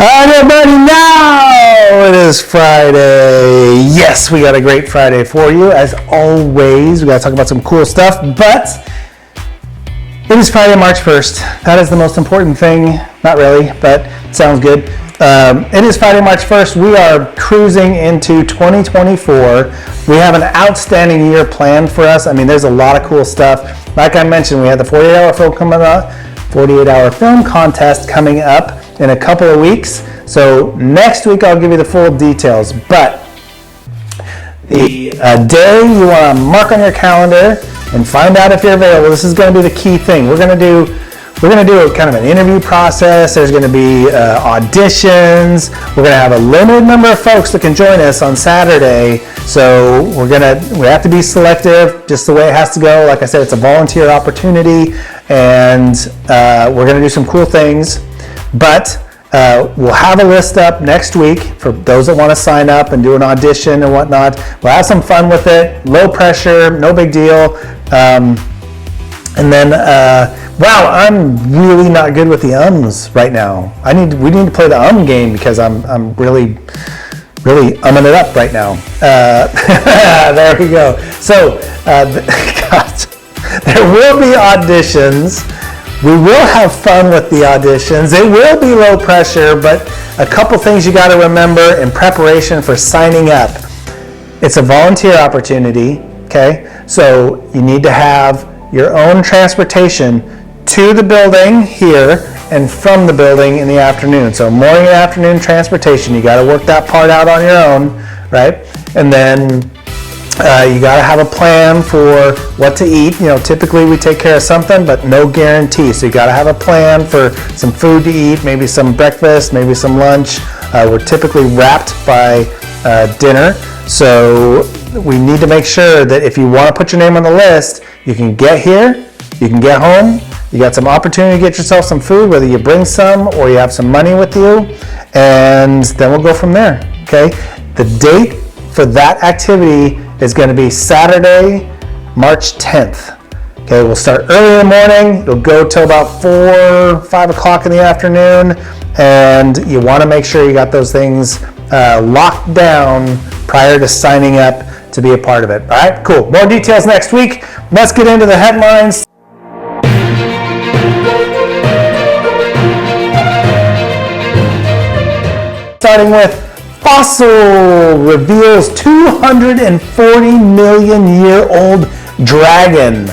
Alright everybody, now it is Friday. Yes, we got a great Friday for you. As always, we got to talk about some cool stuff, but it is Friday, March 1st. That is the most important thing. Not really, but it sounds good. It is Friday, March 1st. We are cruising into 2024. We have an outstanding year planned for us. I mean, there's a lot of cool stuff. Like I mentioned, we had the 48-hour film coming up, 48-hour film contest coming up in a couple of weeks. So next week I'll give you the full details. But the day you want to mark on your calendar and find out if you're available. This is going to be the key thing. We're going to do a kind of an interview process. There's going to be auditions. We're going to have a limited number of folks that can join us on Saturday. So we have to be selective, just the way it has to go. Like I said, it's a volunteer opportunity, and we're going to do some cool things. But we'll have a list up next week for those that want to sign up and do an audition and whatnot. We'll have some fun with it. Low pressure, no big deal. And then, wow, I'm really not good with the ums right now. We need to play the game because I'm really umming it up right now. There we go. So, there will be auditions. We will have fun with the auditions. It will be low pressure, but a couple things you got to remember in preparation for signing up. It's a volunteer opportunity, okay? So you need to have your own transportation to the building here and from the building in the afternoon. So morning and afternoon transportation, you got to work that part out on your own, right? And then you got to have a plan for what to eat. You know, typically we take care of something, but no guarantee. So you got to have a plan for some food to eat, maybe some breakfast, maybe some lunch. We're typically wrapped by dinner. So we need to make sure that if you want to put your name on the list, you can get here, you can get home, you got some opportunity to get yourself some food, whether you bring some or you have some money with you, and then we'll go from there, okay? The date for that activity is going to be Saturday, March 10th. Okay, we'll start early in the morning. It'll go till about 4, 5 o'clock in the afternoon, and you want to make sure you got those things locked down prior to signing up to be a part of it. All right, cool. More details next week. Let's get into the headlines. Starting with Fossil reveals 240 million year old dragon.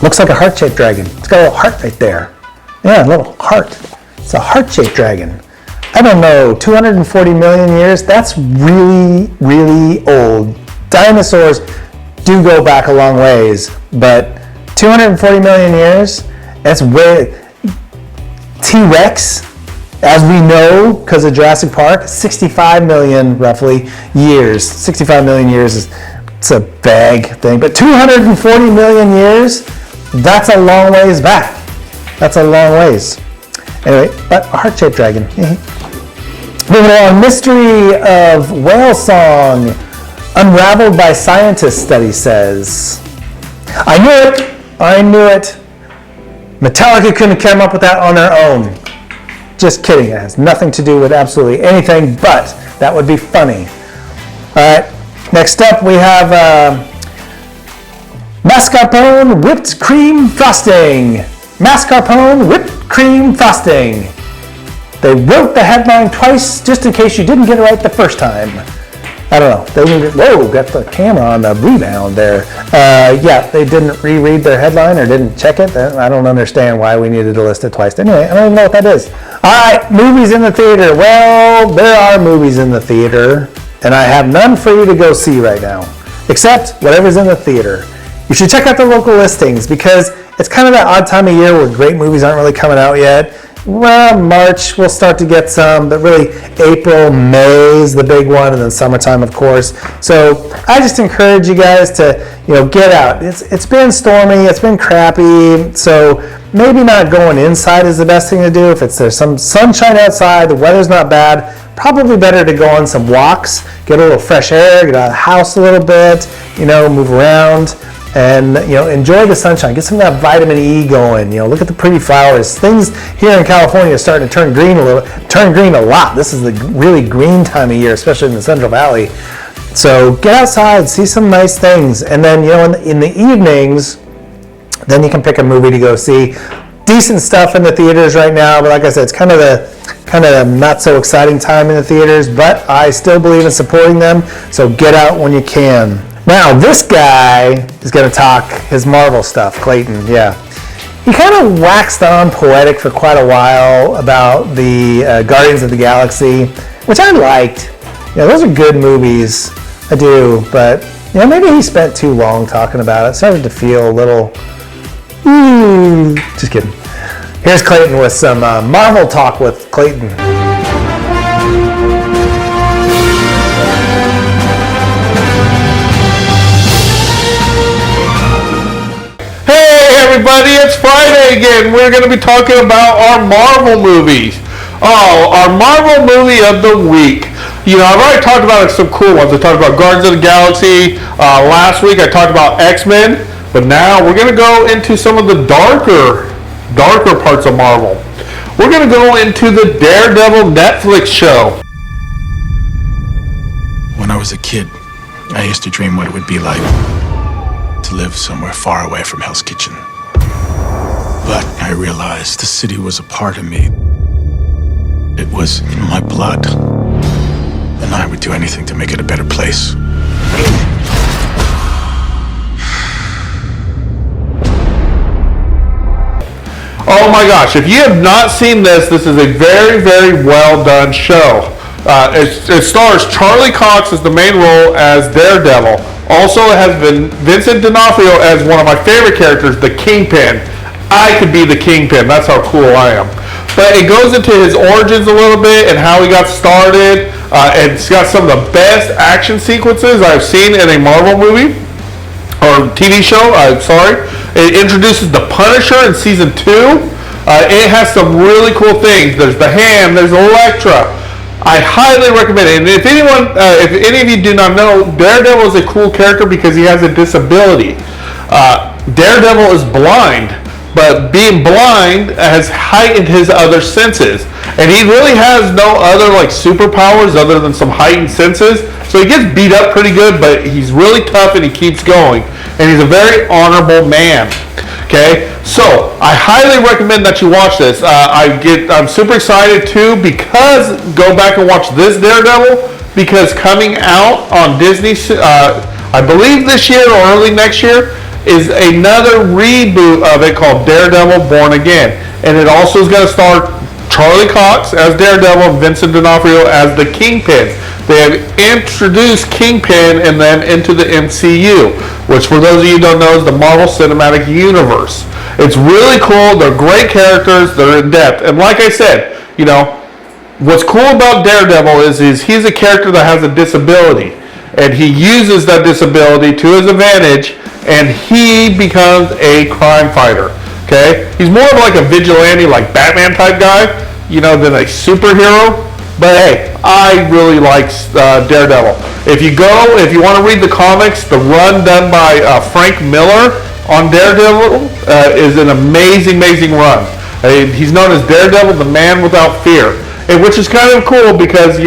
Looks like a heart-shaped dragon. It's got a little heart right there. Yeah, a little heart. It's a heart-shaped dragon. I don't know, 240 million years? That's really, really old. Dinosaurs do go back a long ways, but 240 million years? That's way... T-Rex, as we know, because of Jurassic Park, 65 million, roughly, years. 65 million years it's a vague thing, but 240 million years, that's a long ways back. That's a long ways. Anyway, but a heart-shaped dragon. Moving on, mystery of whale song unraveled by scientists, study says. I knew it. Metallica couldn't come up with that on their own. Just kidding, it has nothing to do with absolutely anything, but that would be funny. All right, next up we have mascarpone whipped cream frosting. Mascarpone whipped cream frosting. They wrote the headline twice just in case you didn't get it right the first time. I don't know. Got the camera on the rebound there. Yeah, they didn't reread their headline or didn't check it. I don't understand why we needed to list it twice. Anyway, I don't even know what that is. All right, movies in the theater. Well, there are movies in the theater, and I have none for you to go see right now, except whatever's in the theater. You should check out the local listings because it's kind of that odd time of year where great movies aren't really coming out yet. Well, March, we'll start to get some, but really April, May is the big one, and then summertime, of course. So I just encourage you guys to, get out. It's been stormy, it's been crappy, so maybe not going inside is the best thing to do. If there's some sunshine outside, the weather's not bad, probably better to go on some walks, get a little fresh air, get out of the house a little bit, move around. and enjoy the sunshine. Get some of that vitamin E going. Look at the pretty flowers. Things here in California are starting to turn green a lot. This is the really green time of year, especially in the Central Valley. So get outside, see some nice things, and then in the evenings, then you can pick a movie to go see. Decent stuff in the theaters right now, but like I said, it's kind of the not so exciting time in the theaters, but I still believe in supporting them, so get out when you can. Now, this guy is going to talk his Marvel stuff, Clayton, yeah. He kind of waxed on poetic for quite a while about the Guardians of the Galaxy, which I liked. Those are good movies, I do, but maybe he spent too long talking about it. Started to feel a little, just kidding. Here's Clayton with some Marvel talk with Clayton. Everybody, it's Friday again. We're going to be talking about our Marvel movies. Our Marvel movie of the week. I've already talked about some cool ones. I talked about Guardians of the Galaxy. Last week I talked about X-Men. But now we're going to go into some of the darker parts of Marvel. We're going to go into the Daredevil Netflix show. When I was a kid, I used to dream what it would be like to live somewhere far away from Hell's Kitchen. But I realized the city was a part of me. It was in my blood. And I would do anything to make it a better place. Oh my gosh, if you have not seen this is a very, very well done show. It stars Charlie Cox as the main role as Daredevil. Also, it has been Vincent D'Onofrio as one of my favorite characters, the Kingpin. I could be the Kingpin. That's how cool I am. But it goes into his origins a little bit and how he got started. It's got some of the best action sequences I've seen in a Marvel movie or TV show. It introduces the Punisher in season 2. It has some really cool things. There's the Hand. There's Elektra. I highly recommend it. And if any of you do not know, Daredevil is a cool character because he has a disability. Daredevil is blind, but being blind has heightened his other senses. And he really has no other superpowers other than some heightened senses. So he gets beat up pretty good, but he's really tough and he keeps going. And he's a very honorable man. Okay, so I highly recommend that you watch this. I'm super excited too because go back and watch this Daredevil because coming out on Disney, I believe this year or early next year, is another reboot of it called Daredevil Born Again. And it also is going to star Charlie Cox as Daredevil and Vincent D'Onofrio as the Kingpin. They have introduced Kingpin and then into the MCU, which for those of you who don't know is the Marvel Cinematic Universe. It's really cool. They're great characters. They're in depth. And like I said, what's cool about Daredevil is he's a character that has a disability. And he uses that disability to his advantage and he becomes a crime fighter. Okay? He's more of like a vigilante, like Batman type guy, than a superhero. But hey, I really like Daredevil. If you want to read the comics, the run done by Frank Miller on Daredevil is an amazing, amazing run. He's known as Daredevil, the man without fear, which is kind of cool because,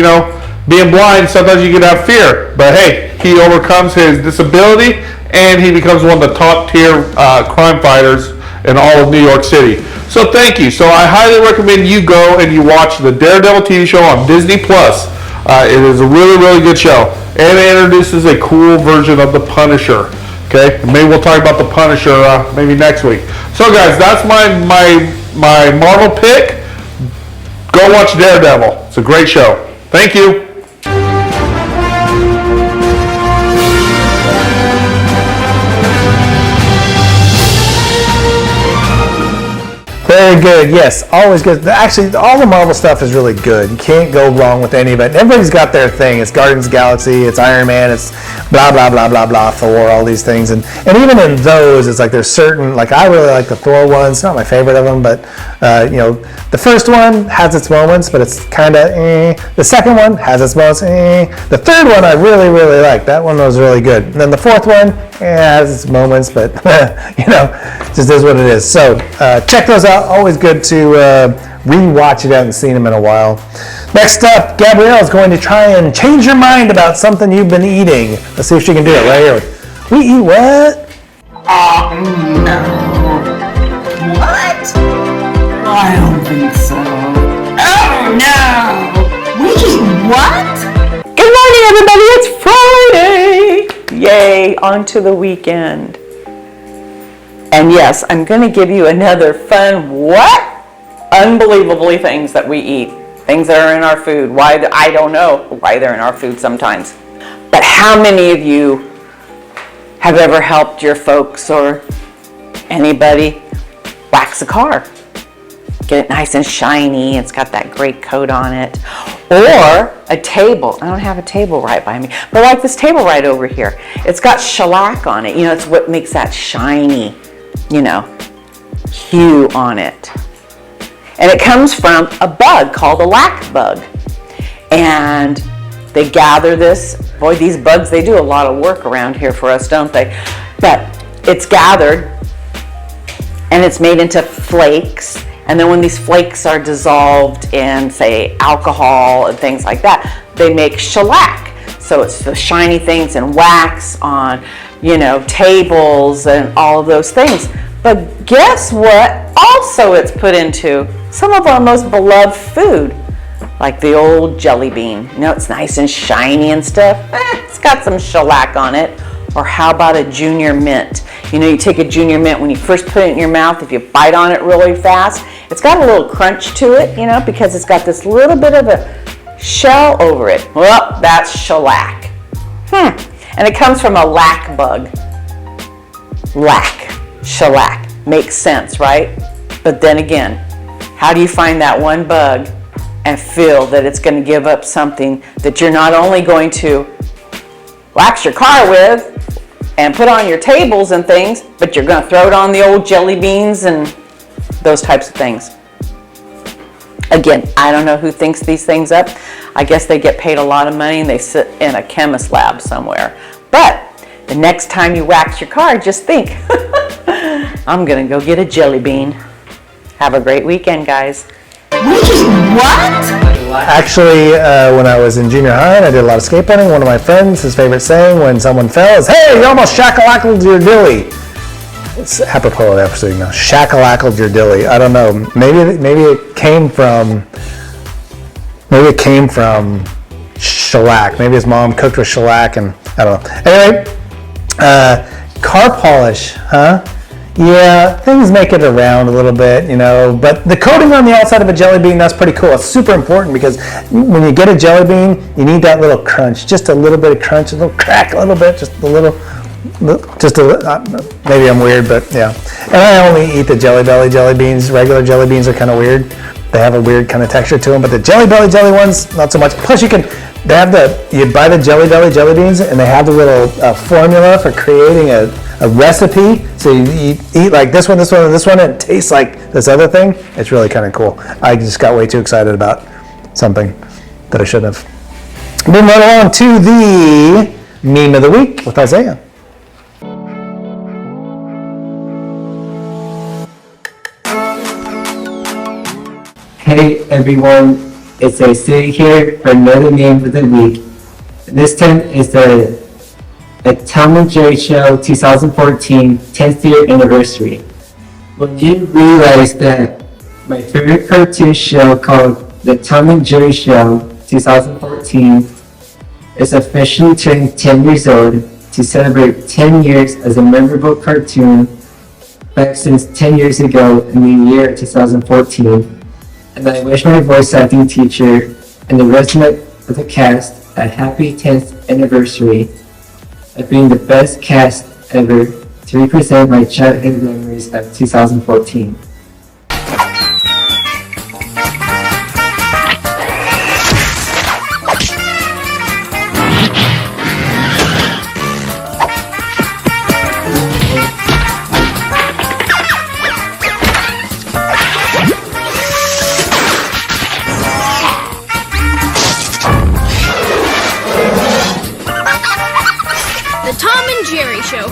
being blind, sometimes you can have fear. But hey, he overcomes his disability and he becomes one of the top tier crime fighters in all of New York City. So thank you. So I highly recommend you go and you watch the Daredevil TV show on Disney+. It is a really, really good show. And it introduces a cool version of the Punisher. Okay? Maybe we'll talk about the Punisher maybe next week. So guys, that's my Marvel pick. Go watch Daredevil. It's a great show. Thank you. Very good. Yes, always good. Actually, all the Marvel stuff is really good. You can't go wrong with any of it. Everybody's got their thing. It's Guardians of the Galaxy, it's Iron Man, it's blah, blah, blah, blah, blah, Thor, all these things. And even in those, it's like there's certain, I really like the Thor ones. It's not my favorite of them, but, the first one has its moments, but it's kind of The second one has its moments The third one I really, really like. That one was really good. And then the fourth one, yeah, it has its moments, but just is what it is. So check those out. Always good to re-watch it. I haven't seen them in a while. Next up, Gabrielle is going to try and change your mind about something you've been eating. Let's see if she can do it right here. We eat what? Oh, no. What? I don't think so. Oh, no. We eat what? Good morning, everybody. It's Friday. Yay, on to the weekend. And yes, I'm going to give you another fun unbelievably things that we eat. Things that are in our food. Why? I don't know why they're in our food sometimes. But how many of you have ever helped your folks or anybody wax a car? Get it nice and shiny. It's got that great coat on it. Or a table. I don't have a table right by me, but like this table right over here. It's got shellac on it. It's what makes that shiny, hue on it. And it comes from a bug called a lac bug. And they gather this. Boy, these bugs, they do a lot of work around here for us, don't they? But it's gathered and it's made into flakes. And then when these flakes are dissolved in, say, alcohol and things like that, they make shellac. So it's the shiny things and wax on, tables and all of those things. But guess what? Also it's put into some of our most beloved food, like the old jelly bean. It's nice and shiny and stuff. It's got some shellac on it. Or how about a junior mint? You take a junior mint, when you first put it in your mouth, if you bite on it really fast, it's got a little crunch to it, because it's got this little bit of a shell over it. Well, that's shellac. And it comes from a lac bug. Shellac. Makes sense, right? But then again, how do you find that one bug and feel that it's going to give up something that you're not only going to wax your car with and put on your tables and things, but you're going to throw it on the old jelly beans and those types of things. Again, I don't know who thinks these things up. I guess they get paid a lot of money and they sit in a chemist lab somewhere. But the next time you wax your car, just think, I'm going to go get a jelly bean. Have a great weekend, guys. What? Actually, when I was in junior high and I did a lot of skateboarding, one of my friends, his favorite saying when someone fell is, "Hey, you almost shakalackled your dilly." It's apropos of the episode, shakalackled your dilly. I don't know. Maybe it came from shellac. Maybe his mom cooked with shellac, and I don't know. Anyway, car polish, huh? Yeah, things make it around a little bit, but the coating on the outside of a jelly bean, that's pretty cool. It's super important because when you get a jelly bean, you need that little crunch, just a little bit of crunch, a little crack, a little bit, maybe I'm weird, but yeah. And I only eat the Jelly Belly jelly beans. Regular jelly beans are kind of weird. They have a weird kind of texture to them, but the Jelly Belly jelly ones, not so much. Plus you buy the Jelly Belly jelly beans and they have the little formula for creating a recipe. So you eat like this one, and it tastes like this other thing. It's really kind of cool. I just got way too excited about something that I shouldn't have. Moving right along to the meme of the week with Isaiah. Hey everyone, it's Isaiah here for another meme of the week. This time is the Tom and Jerry Show 2014 10th year anniversary. When you realize that my favorite cartoon show called The Tom and Jerry Show 2014 is officially turning 10 years old to celebrate 10 years as a memorable cartoon back since 10 years ago in the year 2014. And I wish my voice acting teacher and the rest of the cast a happy 10th anniversary of being the best cast ever to represent my childhood memories of 2014. The Tom and Jerry Show.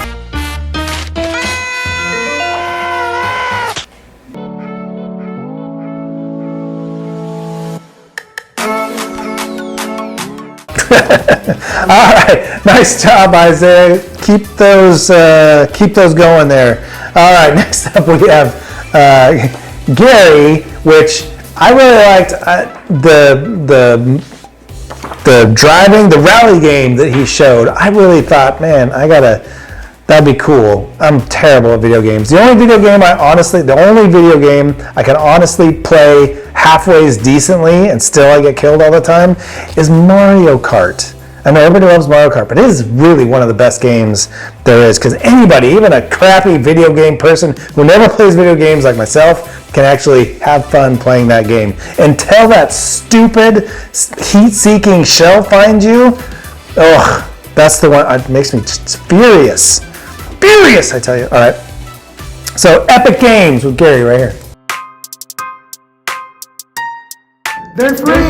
All right, nice job, Isaiah. Keep those going there. All right, next up we have Gary, which I really liked the driving, the rally game that he showed. I really thought, man, that'd be cool. I'm terrible at video games. The only video game I can honestly play halfway decently and still I get killed all the time is Mario Kart. I know everybody loves Mario Kart, but it is really one of the best games there is, because anybody, even a crappy video game person who never plays video games like myself, can actually have fun playing that game. Until that stupid heat-seeking shell finds you, that's the one that makes me just furious. Furious, I tell you. All right. So, Epic Games with Gary right here. They're free!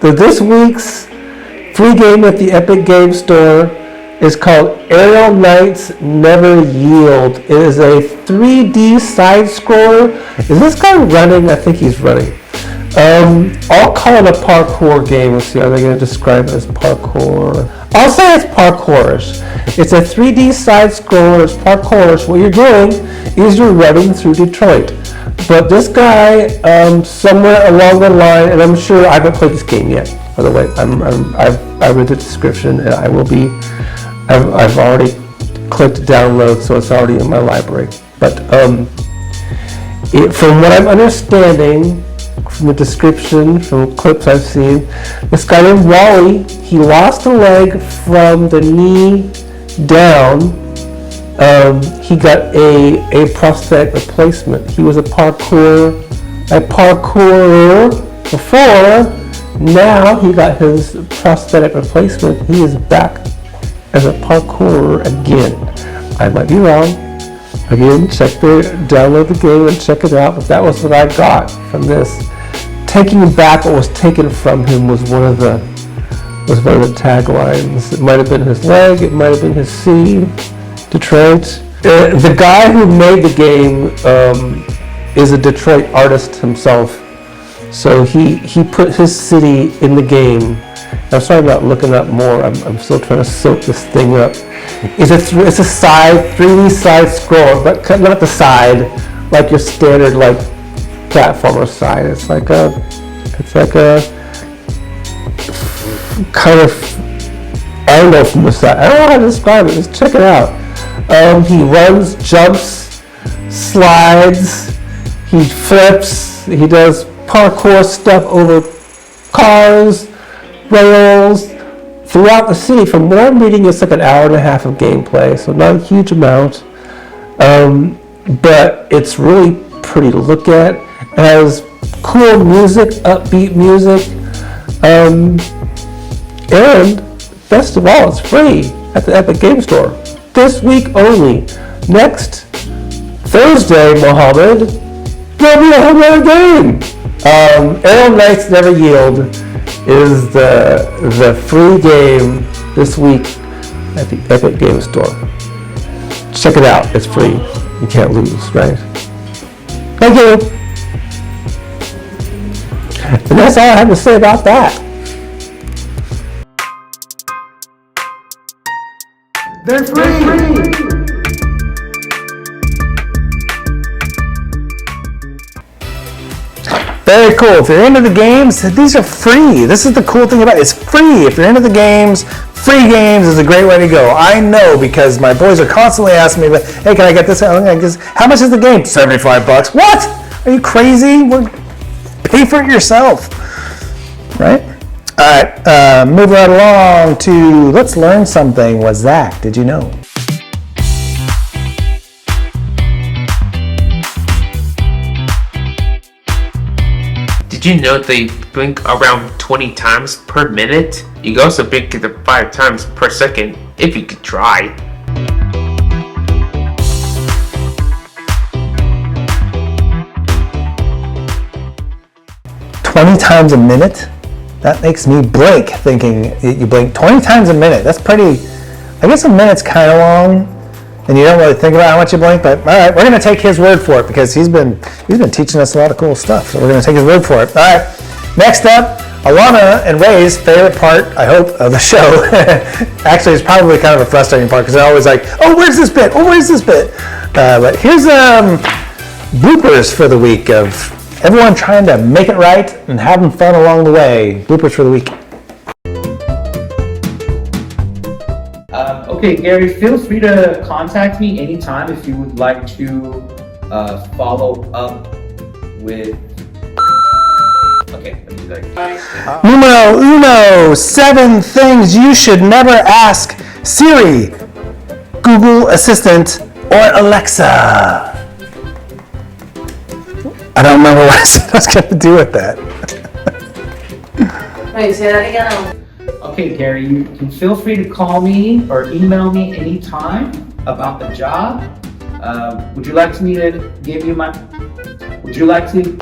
This week's free game at the Epic Games Store is called Aerial Knights Never Yield. It is a 3D side scroller. Is this guy running? I think he's running. I'll call it a parkour game. Let's see, are they going to describe it as parkour? I'll say it's parkourish. It's a 3D side scroller. It's parkourish. What you're doing is you're running through Detroit. But this guy, somewhere along the line, and I'm sure I haven't played this game yet. By the way, I read the description, and I've already clicked download, so it's already in my library. But from what I'm understanding, from the description, from clips I've seen, this guy named Wally, he lost a leg from the knee down. He got a prosthetic replacement. He was a parkourer before. Now he got his prosthetic replacement. He is back as a parkourer again. I might be wrong. Again, download the game and check it out. But that was what I got from this. Taking back what was taken from him was one of the taglines. It might have been his leg. It might have been his C. Detroit. The guy who made the game is a Detroit artist himself, so he put his city in the game. I'm sorry about looking up more. I'm still trying to soak this thing up. It's a 3D side scroll, but not the side like your standard like platformer side. It's like a kind of angle from the side. I don't know how to describe it. Just check it out. He runs, jumps, slides, he flips, he does parkour stuff over cars, rails, throughout the city. From what I'm reading, it's like an hour and a half of gameplay, so not a huge amount. But it's really pretty to look at. It has cool music, upbeat music, and best of all, it's free at the Epic Game Store. This week only. Next Thursday, Mohammed, there'll be a whole other game. Aerial Knights Never Yield is the free game this week at the Epic Game Store. Check it out. It's free. You can't lose, right? Thank you. And that's all I have to say about that. They're free! Very cool. If you're into the games, these are free. This is the cool thing about it. It's free. If you're into the games, free games is a great way to go. I know because my boys are constantly asking me, hey, can I get this? How much is the game? $75. What? Are you crazy? Pay for it yourself. Right? All right, move right along to Let's Learn Something with Zach. Did you know? Did you know they blink around 20 times per minute? You can also blink it 5 times per second if you could try. 20 times a minute? That makes me blink, thinking you blink 20 times a minute. That's pretty, I guess a minute's kind of long, and you don't really think about how much you blink, but all right, we're going to take his word for it because he's been teaching us a lot of cool stuff, so we're going to take his word for it. All right, next up, Alana and Ray's favorite part, I hope, of the show. Actually, it's probably kind of a frustrating part because they're always like, oh, where's this bit? Oh, where's this bit? But here's bloopers for the week of everyone trying to make it right and having fun along the way. Bloopers for the week. Okay, Gary, feel free to contact me anytime if you would like to follow up with. Okay, let me do that. Numero uno, 7 things you should never ask Siri, Google Assistant, or Alexa. I don't remember what I said I was going to do with that. Wait, say that again. Okay, Gary, you can feel free to call me or email me anytime about the job. Would you like me to give you my? Would you like to?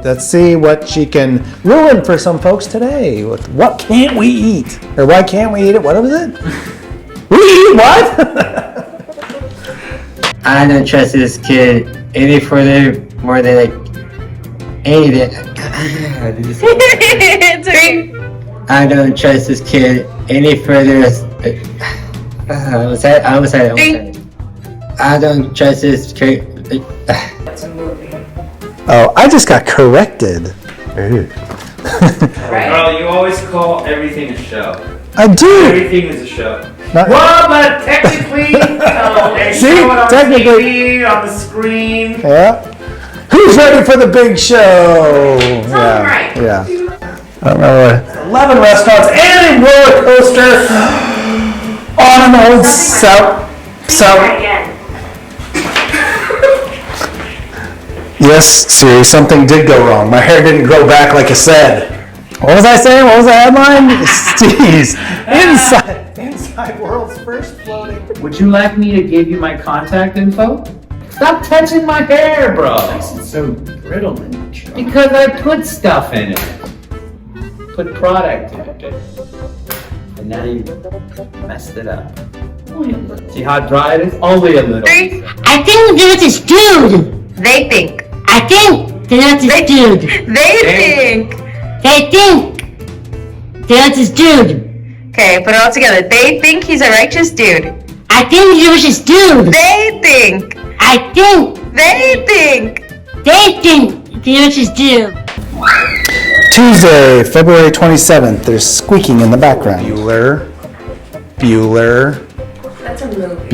Let's see what she can ruin for some folks today with what can't we eat? Or why can't we eat it? What was it? We eat what? I don't trust this kid any further more than like anything. It's okay. I don't trust this kid any further. I almost had it. I don't trust this kid. Oh, I just got corrected. Carl, you always call everything a show. I do. Everything is a show. Well, but technically, they See, show it on technically. TV, on the screen. Yeah. Who's ready for the big show? Sounds right. Yeah. I don't remember what. 11 restaurants and a roller coaster on an old South. Yes, Siri, something did go wrong. My hair didn't grow back like it said. What was I saying? What was the headline? Jeez. Inside world's first floating. Would you like me to give you my contact info? Stop touching my hair, bro. It's so brittle and Because I put stuff in it. Put product in it. And now you messed it up. See how dry it is? Only a little. I think there's this dude. They think. I think there's this dude. They think. They think there's this dude. Okay, put it all together. They think he's a righteous dude. I think there's this dude. They think. I think They think. there's this dude. Tuesday, February 27th. There's squeaking in the background. Bueller. That's a movie.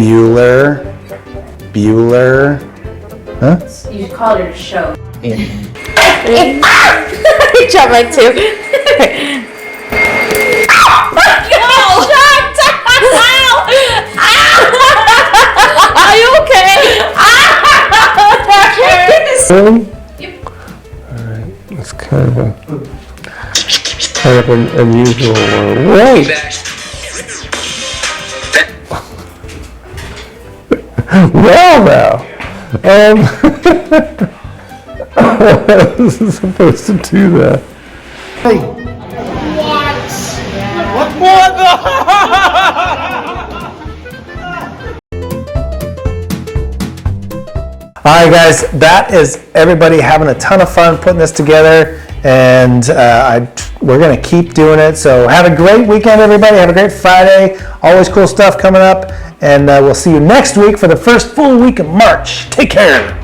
Bueller. Huh? You should call it a show. I dropped mine too. Are you okay? Really? Alright, it's kind of an unusual one. Wait! Well now, this is supposed to do that. All right, guys, that is everybody having a ton of fun putting this together, and we're going to keep doing it. So have a great weekend, everybody. Have a great Friday. Always cool stuff coming up, and we'll see you next week for the first full week of March. Take care.